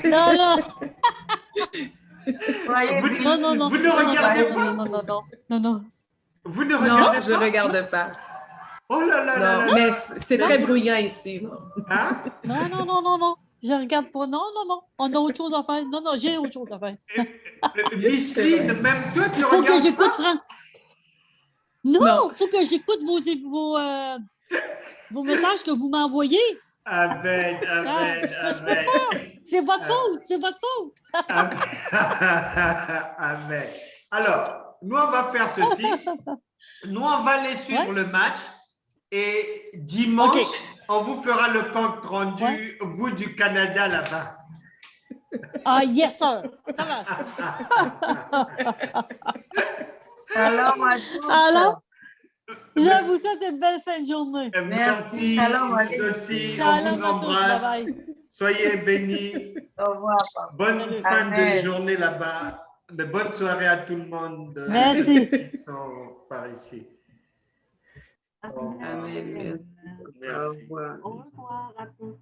Non. Vous ne regardez pas? Non. Vous ne regardez pas? Je ne regarde pas. Oh là là là là. Mais c'est très bruyant ici. Hein? Non. Je regarde pas. Non. On a autre chose à faire. Non, j'ai autre chose à faire. Micheline, même toi, tu regardes pas? Faut que j'écoute Franck. Non, faut que j'écoute vos messages que vous m'envoyez. Amen. C'est votre faute. Amen. Alors, nous, on va faire ceci. Nous, on va aller suivre le match et dimanche, on vous fera le compte rendu, vous du Canada là-bas. Ah, yes, sir. Ça va. Alors, Je vous souhaite une belle fin de journée. Merci, Shalom, nous allez. aussi, on Shalom vous à tous. embrasse. Bye-bye. Soyez bénis. Au revoir, papa. Bonne Salut. fin de Amen. journée là-bas. De bonnes soirées à tout le monde Merci. qui sont par ici. Au revoir. Amen. Merci. Au Merci. revoir. Au revoir à tous.